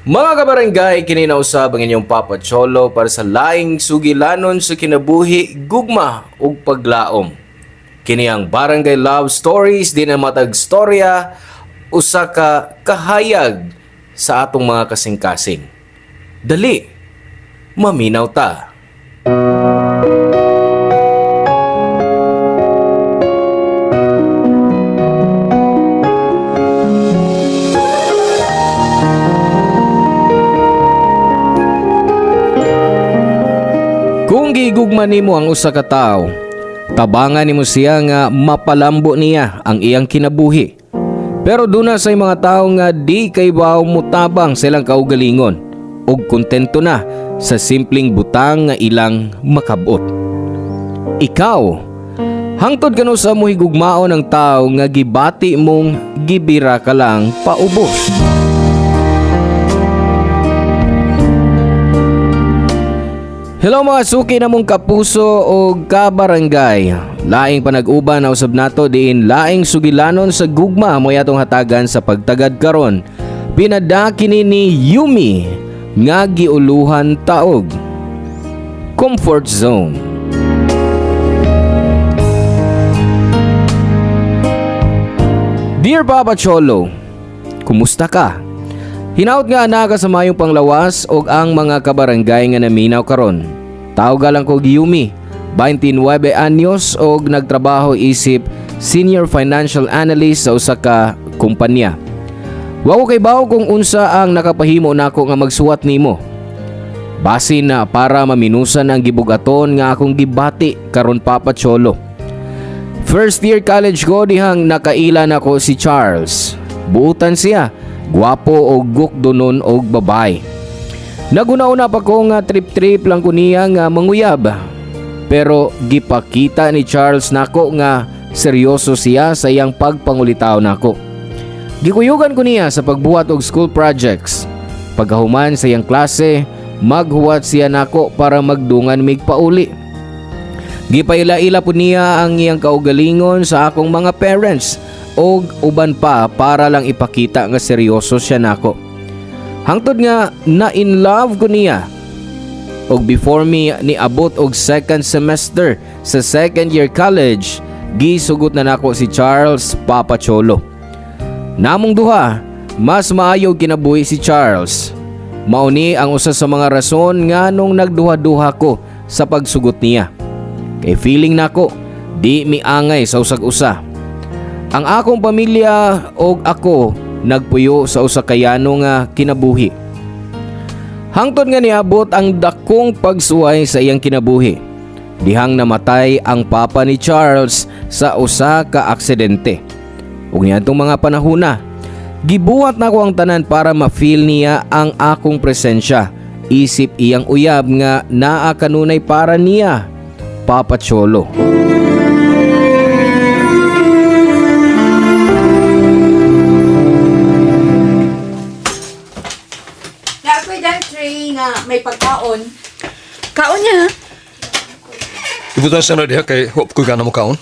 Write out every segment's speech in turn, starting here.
Mga kabarangay, kininausab ang inyong Papa Cholo para sa laing sugilanon sa kinabuhi, gugma ug paglaom. Kini ang Barangay Love Stories di na matag storya usa ka kahayag sa atong mga kasing-kasing. Dali, maminaw ta. Kung gigugma nimo ang usa ka tawo, tabangan nimo siya nga mapalambo niya ang iyang kinabuhi. Pero duna say mga tawo nga di kay baw mutabang silang kaugalingon ug kontento na sa simpleng butang nga ilang makabot. Ikaw, hangtod kano sa mohigugmaon ng tawo nga gibati mong gibira ka lang paubos. Hello mga suki na mong kapuso o kabarangay. Laing panag-uban na usab nato diin laing sugilanon sa gugma mo yatong hatagan sa pagtagad karon. Pinadaki ni Yumi nga giuluhan taog. Comfort Zone. Dear Papa Cholo, kumusta ka? Hinaut nga ana ka sa mayong panglawas og ang mga kabarangay nga naminaw karon. Tawag lang ko Yumi, 29 anyos og nagtrabaho isip Senior Financial Analyst sa usa ka kumpanya. Wa ko kay bawo kung unsa ang nakapahimo nako nga magsuwat nimo. Basin na para maminusan ang gibugaton nga akong gibati karon Papa Cholo. First year college ko dihang nakaila nako si Charles. Buutan siya, gwapo og gukdo nun og babay. Naguna-una pa ko nga trip-trip lang ko niya nga manguyab. Pero gipakita ni Charles nako nga seryoso siya sa iyang pagpangulitaw nako. Gikuyugan ko niya sa pagbuhat og school projects. Pagkahuman sa iyang klase, maghuwat siya nako para magdungan mig pauli. Gipaila-ila po niya ang iyang kaugalingon sa akong mga parents og uban pa para lang ipakita nga seryoso siya nako. Hangtod nga na in love ko niya. Og before me niabot og second semester sa second year college, gisugot na nako si Charles, Papa Cholo. Namong duha, mas maayo kinabuhi si Charles. Mauni ang usa sa mga rason nga nung nagduha-duha ko sa pagsugot niya. Kay feeling nako di miangay sa usag-usa. Ang akong pamilya o ako nagpuyo sa usa ka yano nga kinabuhi. Hangtod nga niabot ang dakong pagsuway sa iyang kinabuhi. Dihang namatay ang papa ni Charles sa usa ka aksidente. Ug niadtong mga panahona, gibuhat nako ang tanan para ma-feel niya ang akong presensya. Isip iyang uyab nga naa kanunay para niya, Papa Cholo. Nga may pagkaon. Kaon niya. Ibutan sa na diha kay hope ko gana mo kaon.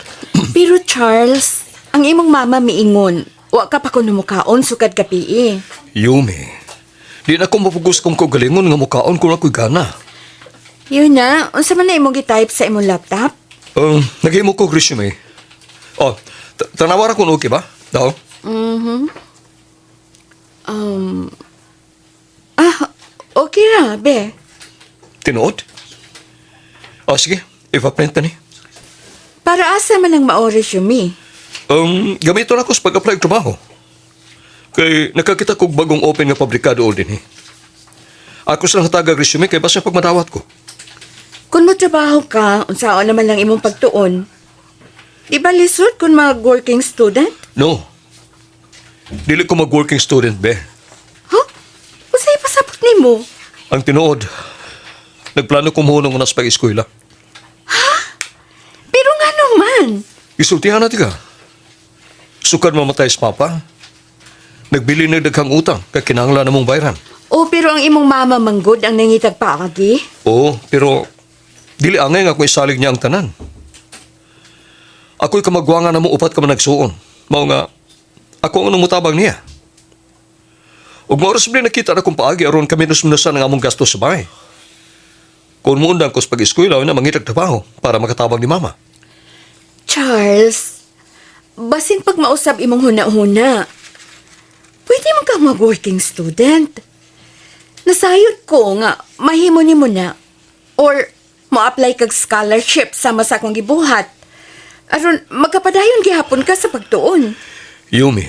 Pero Charles, ang imong mama miingon, wa ka pa kuno mo kaon sukad kapi. Yumi. Di na ko mapugos kung kagalingon nga mo kaon kung ako'y gana. Yun na, unsa man na imong gi-type sa imong laptop? Naghimo ko resume. Oh, tanawara ko okay ba? Daw? Okay ra, be. Tinuod? Oh, sige. Ipa-print na ni. Para asa man ang mao resume? Gamito na ko sa pag-apply og trabaho. Kay nakakita kog bagong open nga pabrikado all din eh. Ako sa lang tagag resume kay basta pagmadawat ko. Kung mo trabaho ka, unsaon naman lang imong pagtuon? Di ba lisod kung mag-working student? No. Dili ko mag-working student, be. Huh? Unsay pasabot nimo? Ang tinuod, nagplano ko mohunong unas pag-eskwela. Pero nga naman. Isultihan natin ka. Sukad mamatay sa papa. Nagbili na daghang utang kay kinahanglan namong bayaran. O pero ang imong mama manggod ang nangitag paagi? Oo, pero dili angay nga ako isalig niya ang tanan. Ako'y kamagwangan na mo upat ka man nagsuon. Mao nga, ako ang mutabang niya. Ug maoras ba nakita na kung paagi aron kami nusmunasan ang among gasto sa bahay. Kung muundang ko sa pag-eskwela na mangitag trabaho para makatabang ni mama. Charles, basin pag mausab imong huna-huna, pwede mo kang mag-working student. Nasayod ko nga, mahimo ni mo na. Or, mo-apply kag scholarship sama sa akong gibuhat. Aron, magkapadayon gihapon ka sa pagtuon. Yumi,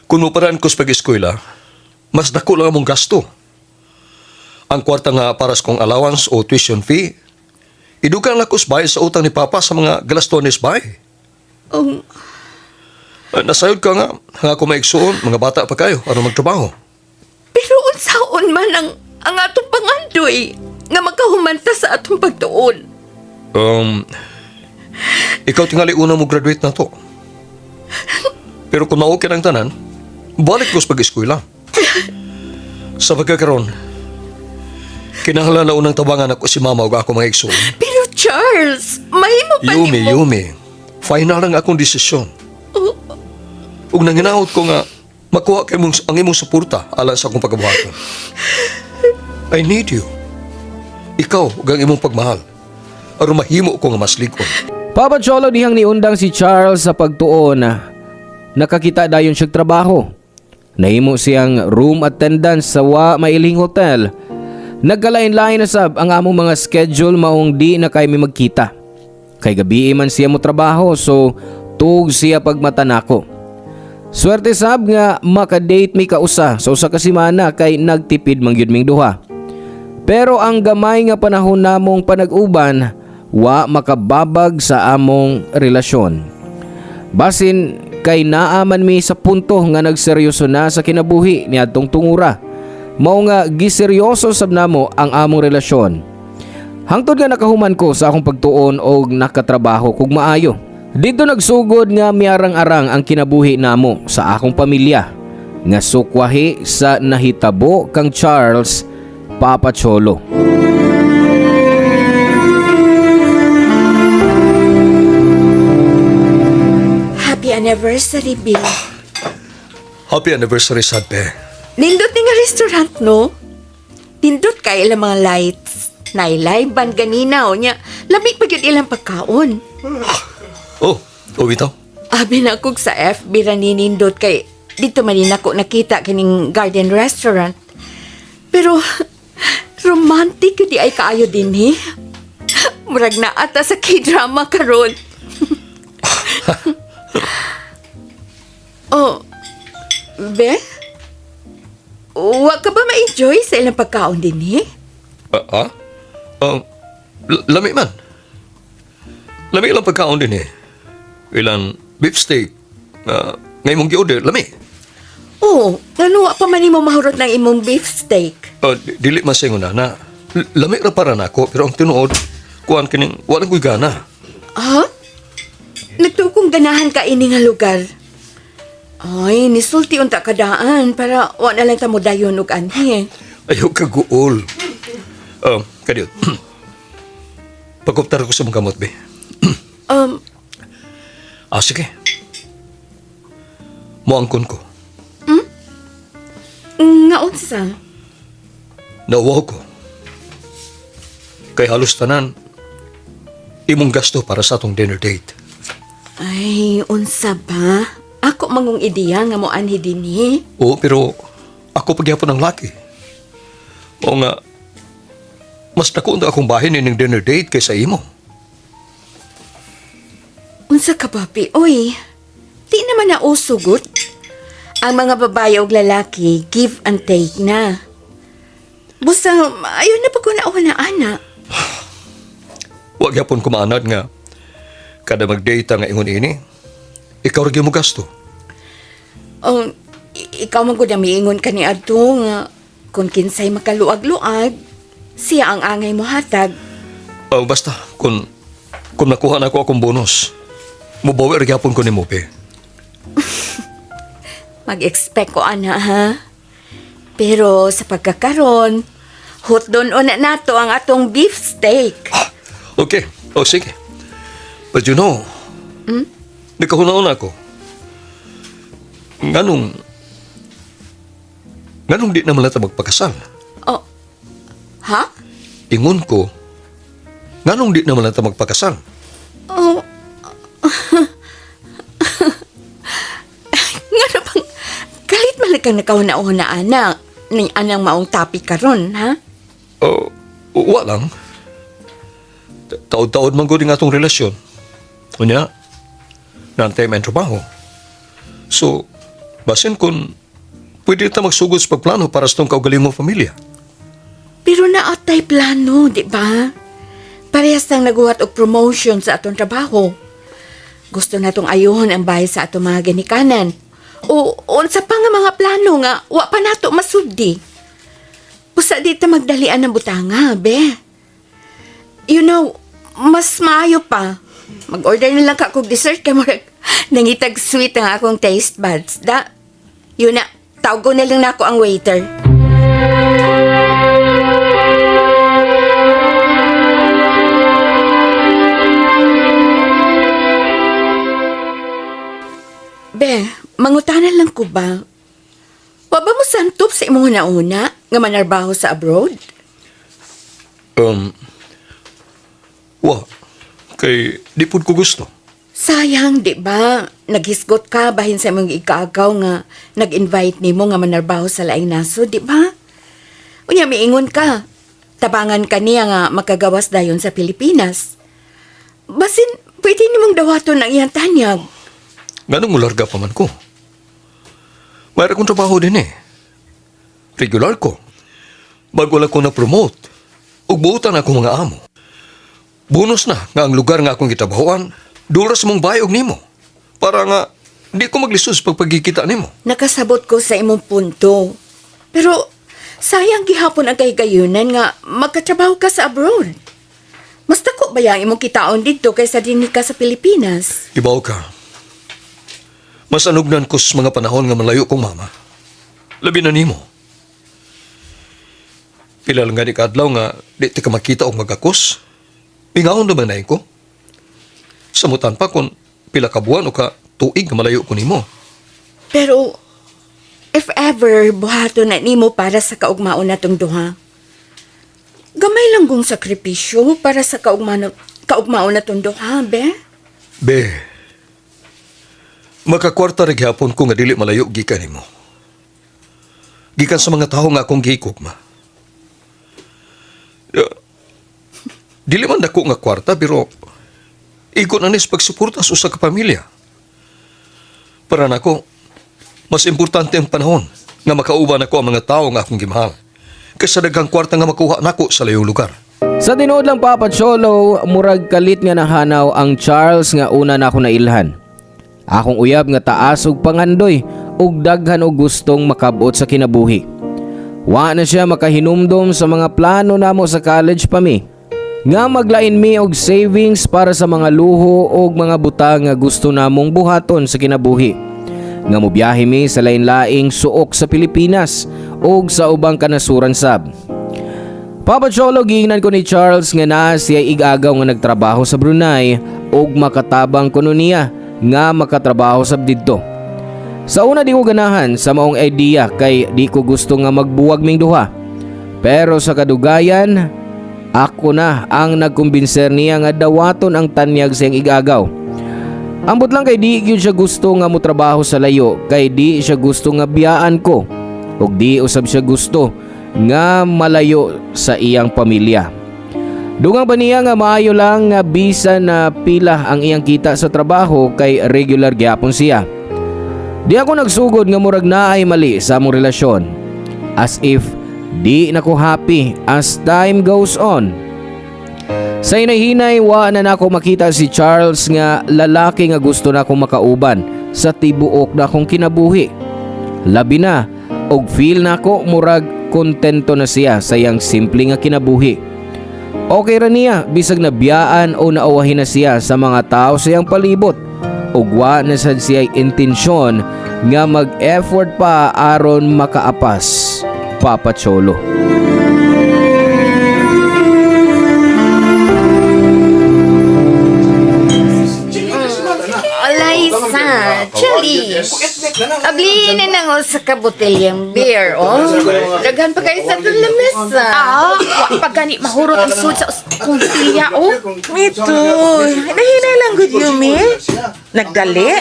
kung muparaan ko sa pag-eskwela, mas dako lang among gasto. Ang kwarta nga para sa kong allowance o tuition fee, idugang lang ko sa bahay sa utang ni Papa sa mga galastones bahay. Nasayod ka nga ako maigsuon, mga bata pa kayo, ano magtrabaho. Pero unsaon man ang atong pangandoy nga makahumanta sa atong pagtuon. Ikaw tingali una mo graduate na to. Pero kung na-okay ng tanan, balik ko sa pag-eskwela. Sa pagkakaroon, kinahanglan na unang tabangan ako si mama o ako mga igsoon. Pero Charles, mahimo pa ni mo. Yumi, final lang akong desisyon. Ug nanginaot ko nga, makuha kay mong, ang imong suporta alang sa akong pagkabuhaton. I need you. Ikaw, gang imong pagmahal. Aron mahimo ko nga mas ligon. Papa Cholo dihang niundang si Charles sa pagtuon. Nakakita dayon siyang trabaho. Nahimo siyang room attendant sa mailing hotel. Nagkalain-lain na sab ang among mga schedule maong di na kay mi magkita. Kay gabi man siya mo trabaho so tug siya pagmata nako. Swerte sab nga maka-date mi kausa sa usa ka semana kay nagtipid man gyud ming duha. Pero ang gamay nga panahon namong panag-uban wa makababag sa among relasyon. Basin kay naaman mi sa punto nga nagseryoso na sa kinabuhi niadtong tungura. Mao nga giseryoso sab namo ang among relasyon. Hangtod nga nakahuman ko sa akong pagtuon og nakatrabaho kog maayo. Dito nagsugod nga miarang-arang ang kinabuhi namo sa akong pamilya nga sukwahi sa nahitabo kang Charles Papa Cholo. Happy anniversary, Bill. Happy anniversary, Sadpe. Nindot ni nga restaurant, no? Nindot kay ilang mga lights. Nailay, ban ganina, o niya. Lamig pa yun ilang pagkaon. Oh, bitaw. Abi na kog sa FB ra ni nindot kay dito man din ako nakita kining garden restaurant. Pero romantic yun di ay kaayo din eh. Murag na ata sa K-drama karon. Oh, Be? Wa ka ba ma-enjoy sa ilang pagkaon din eh? Lami man. Lami lang pagkaon din eh. Ilang beef steak. Ngayon mong gi-order, lami. Oo, nanuwa pa man mo mahurot ng imong beef steak. Dili man siya na. Lami ra para nako, pero ang tinuod, kuhan kining, walang ko'y gana. Ha? Nagtukong ganahan ka ini nga lugar. Ay, nisulti unta kadaan para wa na lang ta mo dayon og anhi. Ayaw ka guol. Kadiyot. Pagkuptar ko sa mga kamot, be. Sige. Muangkon ko. Nga unsa? Nauwaw ko. Kay halos tanan, imong gasto para sa atong dinner date. Ay, unsa ba? Ako mangong ideya nga mo anhi dinhi. Oo, pero ako pagyapon ng laki. O nga, mas nakuunda akong bahin ng dinner date kaysa imo. Unsa ka papi? Oy, di naman na usugot. Ang mga babae o lalaki, give and take na. Busa, ayun na pag na ana. Huwag yapon kumaanad nga. Kada mag-date nga ingon ini, ikaw rin mo gasto. Oh, ikaw man gud miingon ka ni adto nga kung kinsay makaluag-luag, siya ang angay mo hatag. Basta, kung nakuha na ako akong bonus, mubawi rin yapon ko ni Mope. Mag-expect ko ana ha. Pero sa pagkakaron, hotdon una nato ang atong beef steak. Okay, sige. But you know, nagkahunaon ako. Nganong Nganong di naman natin magpakasal? Oh, ha? Ingon ko, nganong di naman natin magpakasal? Oh, nga na bang, galit man kang nakauna-una, anak, ng anang maong topic karon, ha? Wa lang. Taod-taod man gud nga atong relasyon. Unya, nantay man trabaho. So, basin kung pwede ta magsugod sa pagplano para sa tong kaugaling mong pamilya. Pero naatay plano, di ba? Parehas nang naguhat og promotion sa atong trabaho. Gusto na tong ayuhon ang bahay sa atong mga ginikanan. O unsa pa nga mga plano nga, wa pa nato masudi. Usa di ta magdalian ng butanga, be. You know, mas maayo pa. Mag-order na lang ka kog dessert kay murag nangitag sweet ang akong taste buds. Da, yun na, tawag ko na lang nako ang waiter. Be, mangutanan lang ko ba? Wa ba mo santop sa imong una nga manarbaho sa abroad? Wa. Kay di pud ko gusto. Sayang, di ba? Naghisgot ka bahin sa imong ikaagaw nga nag-invite nimo nga manarbaho sa laing naso, di ba? Unya miingon ka. Tabangan ka niya nga makagawas dayon sa Pilipinas. Basin, pwede nimong dawaton ang iyang tanyag. Nganong mularga pa man ko? Mayroon akong trabaho din eh. Regular ko. Bago lang ko na-promote. Ug buutan ako mga amo. Bonus na nga ang lugar nga akong gitabahoan, duras mong bayog nimo. Para nga, di ko maglisus pag pagkikita nimo. Nakasabot ko sa imong punto. Pero, sayang gihapon ang kahigayunan nga magkatrabaho ka sa abroad. Mas dako ba yung imong kitaon dito kaysa dinhi ka sa Pilipinas? Ibaw ka. Mas anugnan ko sa mga panahon nga malayo kong mama. Labi na nimo. Pila lang gani kadlaw nga di ti ka makita og magakos. Ingawon naman na ko. Samutan pa kung pila ka buwan o ka tuig nga malayo ko nimo. Pero, if ever buhato na nimo para sa kaugmaon natong duha, gamay lang kong sakripisyo para sa kaugmaon natong duha, be? Be, makakwarta rin hapon ko nga dili malayo gikan nimo. Gikan sa mga tao nga akong gikog ma. Dili man dako nga kwarta pero ikot na nis pagsuporta sa usa ka pamilya. Para nako, mas importante ang panahon nga makauban ako ang mga tao nga akong gimahal kaysa daghang kwarta nga makuha nako sa layong lugar. Sa tinuod lang Papa Cholo, murag kalit nga nahanaw ang Charles nga una na ako nailhan. Akong uyab nga taas og pangandoy ug daghan og gustong makabot sa kinabuhi. Wa na siya makahinumdom sa mga plano namo sa college pa mi. Nga maglain mi og savings para sa mga luho og mga butang nga gusto namong buhaton sa kinabuhi. Nga mobiyahe mi sa lain-laing suok sa Pilipinas og sa ubang kanasuran sab. Papa Cholo, giingnan ko ni Charles nga naa siya igagaw nga nagtrabaho sa Brunei og makatabang kuno niya nga makatrabaho sab didto. Sa una di ko ganahan sa maong idea kay di ko gusto nga magbuwag ming duha. Pero sa kadugayan, ako na ang nagkumbinser niya nga dawaton ang tanyag siyang igagaw. Ambot lang kay di gyud siya gusto nga motrabaho sa layo kay di siya gusto nga biyaan ko ug di usab siya gusto nga malayo sa iyang pamilya. Dugang ba niya nga maayo lang nga bisan na pila ang iyang kita sa trabaho kay regular gyapon siya. Di ako nagsugod nga murag naay mali sa among relasyon. As if di na ko happy as time goes on. Sa hinay-hinay, wa na nako makita si Charles nga lalaki nga gusto na akong makauban sa tibuok na akong kinabuhi. Labi na, og feel na ako murag kontento na siya sa iyang simple nga kinabuhi. Okay ra niya, bisag na biyaan o naawahin na siya sa mga tao sa iyang palibot. Ug wa na sad siya intensyon nga mag-effort pa aron makaapas. Papa Cholo. Alaysa, chill Dali. Abli na nang sa kabotelyang beer, oh. Daghan pa kayo sa itong lamesa. Wa pa gani mahurot ang sud sa kumpilya, oh. Me too. Nahinay lang good Yumi. Nagdali.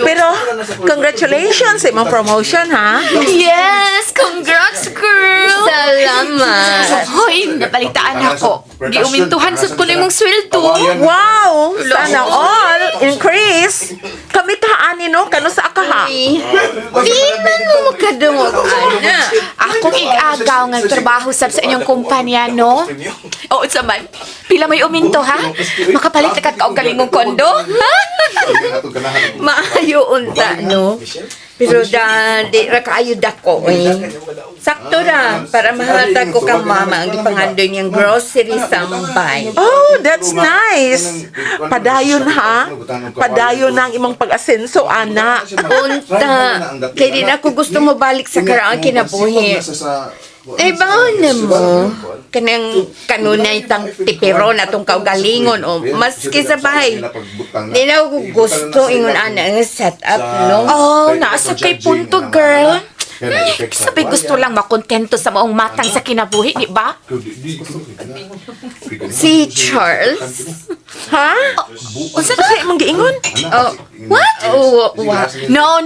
Pero, congratulations sa imong promotion, ha? Yes! Congrats, girl! Salamat. Hoy, nabalitaan ako. Giumintuhan sa ko mong sweldo. Wow! Sana all! Increase! Kami kaani, no? Kano sa akaha? Di man mo makadungog, ana. Akong ig-agaw nga trabaho sab sa inyong kumpanya, no? Oo, sa man. Pila may uminto, ha? Makapalit na ka og galingong kondo, ha? Maayo unta, no? Pero di ra kaayo dako, eh. Sakto ra, para mahatag ko kang mama ang ipangandoy niyang grocery sambay. Oh, that's nice! Padayon, ha? Padayon na ang imong pag-asenso, ana. Unta, kaya din ako gusto mo balik sa karaang kinabuhi. Eh, baon na mo. Kanang kanunay tang tipiro na tong kaugalingon o maski sa bahay. Di na ako gusto ingon ana ang setup, no? Oh, nasa kay punto, girl. Sabi gusto lang makontento sa maong matang sa kinabuhi, di ba? Si Charles? Ha? Unsa na sa imong giingon? Oh, What? oh, wa. No.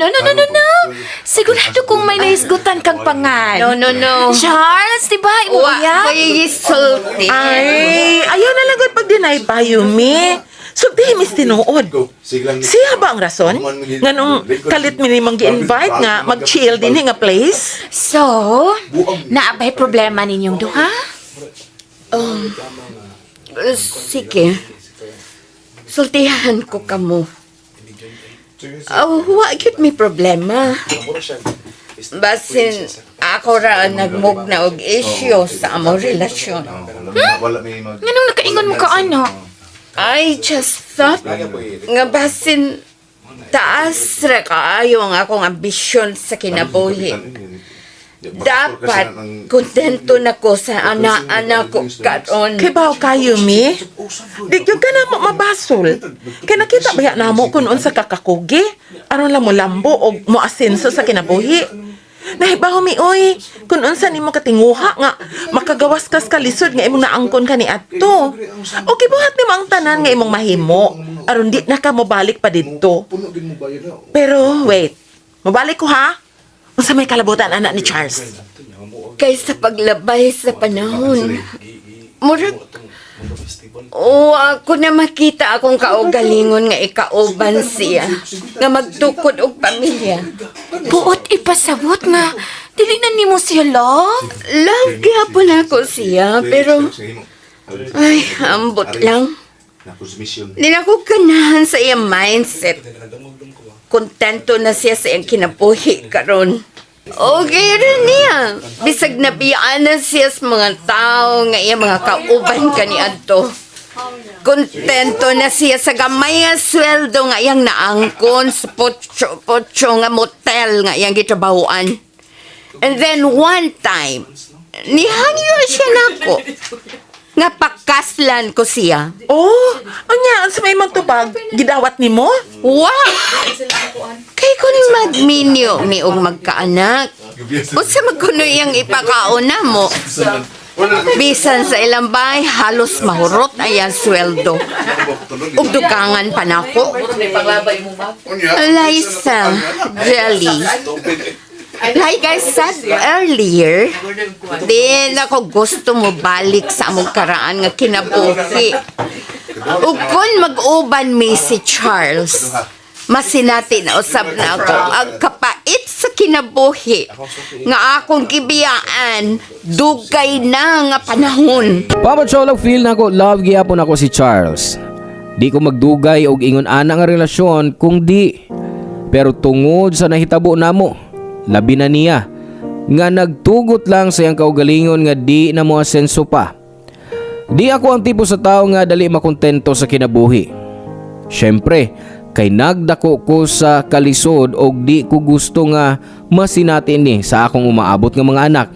Sigurado kung may naisgutan kang pangan. No. Charles, di ba? Imo Wa, yan? kaya gisulti. Ay, ayaw na lang gud pag-deny ba, Yumi? Sugdi mis tinuod. Siya ba ang rason? Nganong kalit minimong gi-invite nga mag-chill din nga place? So, naabay problema ninyong duha? Sige. Sultihan ko kamo. Wa gyud may problema. Basin ako ra ang nagmugna og issue sa among relasyon. Nganong nakaingon mo ka, ano? I just thought nga basin taas ra kaayo ang akong ambisyon sa kinabuhi. Dapat kontento na ko sa ana-ana ko karon. Kay baw kayo, mi? Di gyud ka na mabasol. Kay nakita ba na mo kung unsa ka kakugi? Aron lang mo lambo o mo asenso sa kinabuhi. Nahibaw mi, oy, kung unsa nimo katinguha nga makagawas kas kalisod nga imong naangkon ka ni adto. O gibuhat nimo ang tanan nga imong mahimo aron di na ka mobalik pa didto. Pero wait, mobalik ko ha. Unsa may kalabutan anak ni Charles? Kaysa paglabay sa panahon. Murag ako na makita akong kaugalingon nga ikauban siya nga magtukod og pamilya. Buot ipasabot nga. Dili na nimo siya love? Love gyapon ako siya pero ay ambot lang. Di na ko ganahan sa iyang mindset. Kontento na siya sa iyang kinabuhi karon. Okay rin niya. Bisag nabiyaan na siya sa mga tao nga iya mga kauban kaniadto. Kontento na siya sa gamay nga sweldo nga iyang naangkon sa potso nga motel nga iyang gitrabahuan. And then one time, nihangyo siya nako. Nga pakaslan ko siya. Oh, anya unsa may magtubag? Gidawat nimo? Wow! Kay kun magminyo ni og magkaanak. Unsa magkuno iyang ipakauna mo? Bisan sa ilang bahay, halos mahurot ayang sweldo. Ug dugangan pa nako. Liza, Jelly. Like I said earlier, din ako gusto mo balik sa among karaan nga kinabuhi. Ug kun mag-uban mi si Charles, masinati na usab na ako ang kapait sa kinabuhi nga akong gibiyaan dugay na nga panahon. Pamatsyolog feel na ko love gyapon ako si Charles. Di ko magdugay og ingon ana nga relasyon kung di. Pero tungod sa nahitabo namo, labi na niya nga nagtugot lang sa iyang kaugalingon nga di na mo asenso pa. Di ako ang tipo sa tao nga dali makontento sa kinabuhi. Syempre, kay nagdako ko sa kalisod og di ko gusto nga masinati ni sa akong umaabot nga mga anak.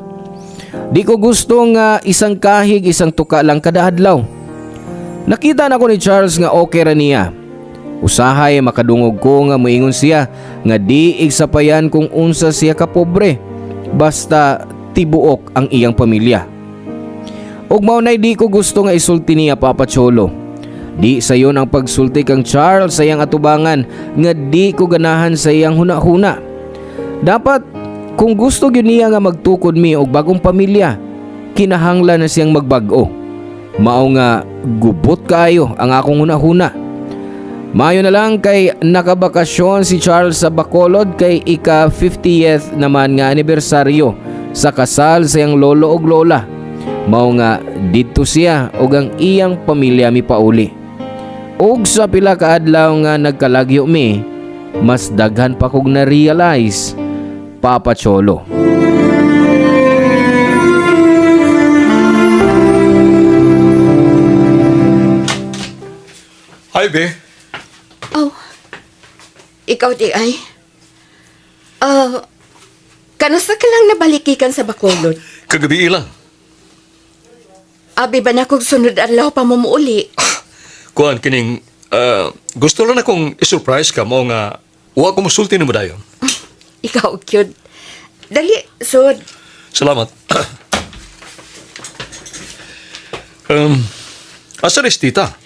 Di ko gusto nga isang kahig isang tuka lang kada adlaw. Nakita na ko ni Charles nga okay ra niya. Usahay makadungog ko nga moingon siya nga di igsapayan kung unsa siya ka pobre, basta tibuok ang iyang pamilya. Ug mao nay di ko gusto nga isulti niya Papa Cholo. Di sayon ang pagsulti kang Charles sa iyang atubangan nga di ko ganahan sa iyang huna-huna. Dapat kung gusto gyud niya nga magtukod mi og bagong pamilya, kinahanglan na siyang magbag-o. Mao nga gubot kaayo ang akong huna-huna. Mayo na lang kay nakabakasyon si Charles sa Bacolod kay ika 50th naman nga anibersaryo sa kasal sa iyang lolo ug lola. Mao nga didto siya ug ang iyang pamilya mipauli. Ug sa pila ka adlaw nga nagkalagyo mi, mas daghan pa kog na-realize, Papa Cholo. Hi, be. Oh, ikaw di ay? Kanusta ka lang nabalikikan sa Bacolod? Kagabi ilang. Abi ba na kung sunod adlaw pa mo muuli? Kuan kining gusto lang akong i-surprise ka mo nga wa ko musulti nimo dayon. Ikaw cute. Dali, sud. Salamat. Asa rin si tita?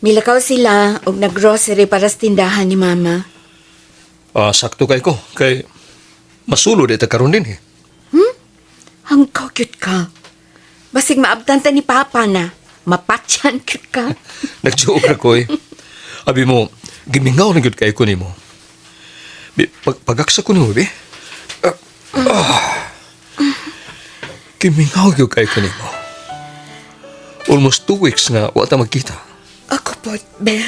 Milakaw sila og naggrocery para sa tindahan ni Mama. Sakto kay ko. Kay masulod ito karon din eh. Hangkaw cute ka. Basig maabtan ta ni Papa na. Mapatyan cute ka. Nag-joke ako eh. Abi mo, gimingaw na gyud kay ko nimo. Pagaksa ko nimo, be. Gimingaw gyud kay ko nimo. Almost 2 weeks nga wa ta magkita. Ako po, be.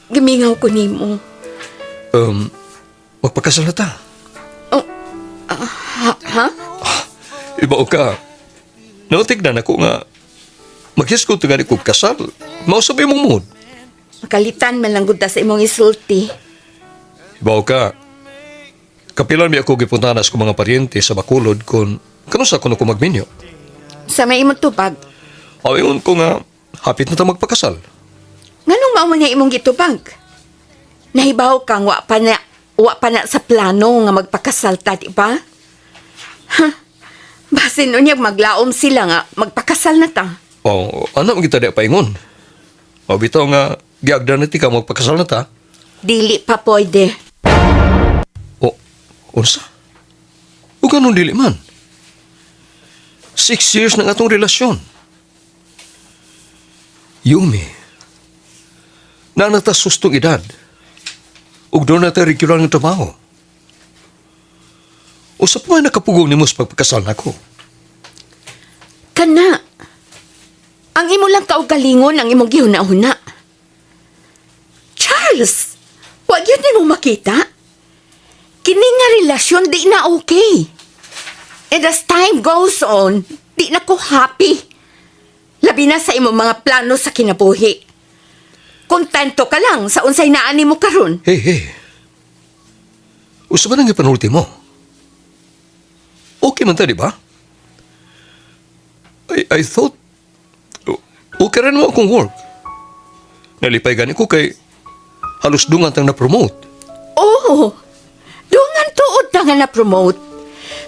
Gimingaw ko nimo. Magpakasal na ta. Ha? Iba o ka. Nautignan ako nga mag-hiskot nga ni kong kasal. Mausap imong mood. Makalitan man lang gud ta sa imong isulti. Iba o ka. Kapilan mi ako gipuntahan sa mga paryente sa Bacolod kung kanusa ko na ko magminyo. Sa may imong tubag. Ayon ko nga hapit na ta magpakasal. Nganong mao man nga imong gitubag? Nahibaw kang wa pa na sa plano nga magpakasal ta, di ba? Basin unyag maglaom sila nga magpakasal na ta. Ano mo kita di paingon? Bitaw nga giagdan na ti ka magpakasal na ta. Dili pa pwede. Unsa? O ganun dili man. 6 years na atong relasyon. Yumi, na nata sustong edad. Ug doon nata regular ng trabaho. Usap mo nakapugong ni mo sa pagpakasal na ko. Kana. Ang imo lang kaugalingon ang imong gihuna-huna. Charles, wag yun din mo makita. Kini nga relasyon di na okay. And as time goes on, di na ko happy. Labi na sa imong mga plano sa kinabuhi. Kontento ka lang sa unsay naani mo karon. Hey. Usap ba nang ipanulti mo? Okay man ta, di ba? I thought, okay rin mo akong work. Nalipay gani ko kay halos dungan tang na-promote. Oh, dungan tuod na nga na-promote.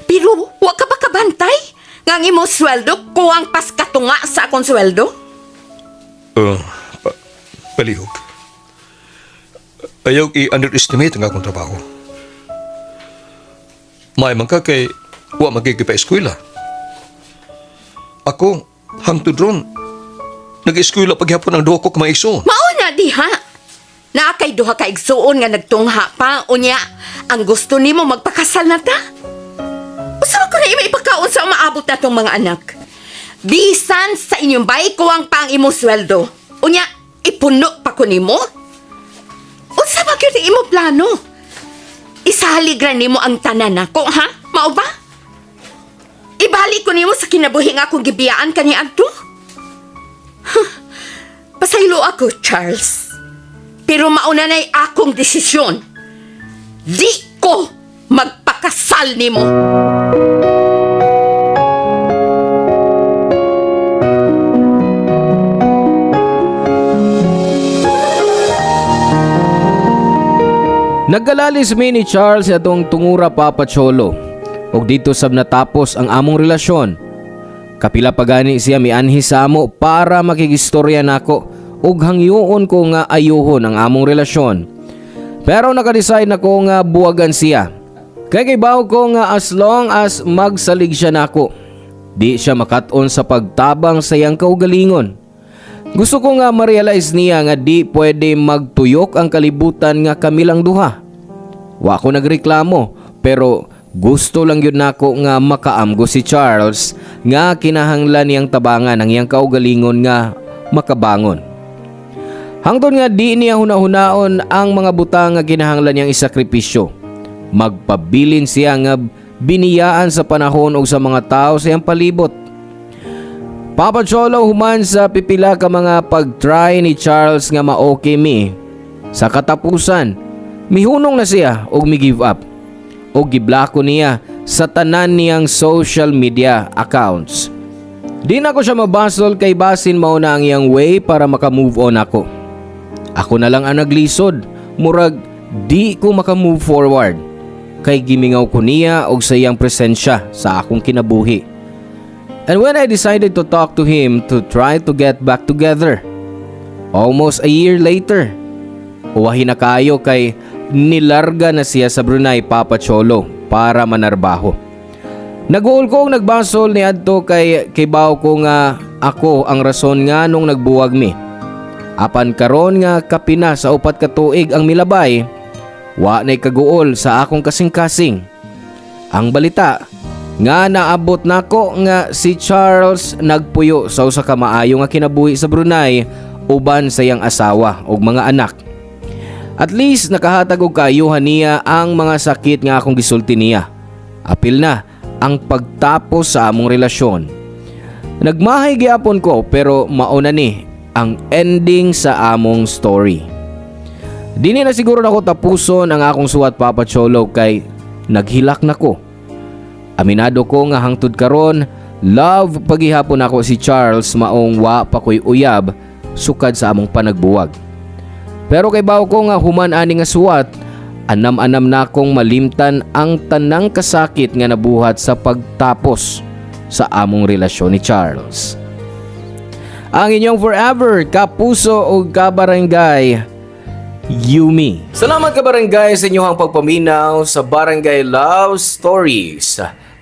Pero wa ka ba kabantay? Nga ang imong sweldo, kuwang pas katunga sa akong sweldo? Palihog. Ayaw i-underestimate ang akong trabaho. May man ka kay wa magigipa-eskwela. Ako, hangtod ron, nag-eskwela paghapon ang duha ko kamaigsoon. Mauna diha. Naakay duha ka igsuon nga nagtungha pa. Unya, ang gusto nimo magpakasal na ta? Usaw ko na ima ipakaon sa maabot na tong mga anak. Bisan sa inyong bay, kuwang pa ang imong sweldo. Unya, ipuno pa ko nimo? Unsa ba gyud imo plano? Isaligran nimo ang tanan nako, ha? Mao ba? Ibalik ko nimo sa kinabuhi nga akong gibiyaan kani adto? Pasaylo ako, Charles. Pero mauna na'y akong desisyon. Di ko magpakasal nimo. Nagkalalis mi ni Charles atong tungura Papa Cholo. Og dito sab natapos ang among relasyon. Kapila pa gani siya mianhi sa amo para makigistorya nako ug hangyoon ko nga ayuhon ang among relasyon. Pero naka-decide nako nga buwagan siya. Kay kibaw ko nga as long as magsalig siya nako, di siya makat-on sa pagtabang sa iyang kaugalingon. Gusto ko nga ma-realize niya nga di pwede magtuyok ang kalibutan nga kami lang duha. Wa ko nagreklamo, pero gusto lang yun nako nga makaamgo si Charles nga kinahanglan niyang tabangan ang iyang kaugalingon nga makabangon. Hangtod nga di niya hunahunaon ang mga butang nga kinahanglan niyang isakripisyo. Magpabilin siya nga biniyaan sa panahon o sa mga tao sa iyang palibot. Papa Cholo human sa pipila ka mga pag-try ni Charles nga ma-okay mi. Sa katapusan, mihunong na siya o mi-give up. O giblako niya sa tanan niyang social media accounts. Di na ko siya mabasol kay basin mao na ang iyang way para maka-move on ako. Ako na lang ang naglisod, murag di ko maka-move forward. Kay gimingaw ko niya og sa iyang presensya sa akong kinabuhi. And when I decided to talk to him to try to get back together, almost a year later, uwahi na kayo kay nilarga na siya sa Brunei Papa Cholo para manarbaho. Naguol ko nagbasol ni adto kay kibaw ko nga ako ang rason nga nung nagbuwag mi. Apan karon nga kapina sa 4 ka tuig ang milabay, wa na'y kaguol sa akong kasing-kasing. Ang balita nga naabot nako nga si Charles nagpuyo sa usa ka maayo nga kinabuhi sa Brunei uban sa iyang asawa ug mga anak. At least nakahatag og kaayuhan niya ang mga sakit nga akong gisulti niya. Apil na ang pagtapos sa among relasyon. Nagmahay gyapon ko pero mauna ni ang ending sa among story. Dini na siguro nako tapuson ang akong suwat Papa Cholo kay naghilak nako. Aminado ko nga hangtod karon love paghihapon ako si Charles maong wa pa ko'y uyab sukad sa among panagbuwag. Pero kay baw ko nga human ani nga suwat, anam-anam na akong malimtan ang tanang kasakit nga nabuhat sa pagtapos sa among relasyon ni Charles. Ang inyong forever kapuso o kabarangay, Yumi. Salamat kabarangay sa inyong pagpaminaw sa Barangay Love Stories.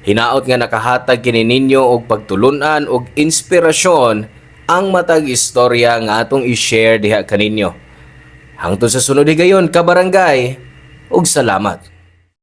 Hinaot nga nakahatag kini ninyo og pagtulunan og inspirasyon ang matag istorya nga atong i-share diha kaninyo. Hangtod sa sunod higayon kabarangay, ug salamat.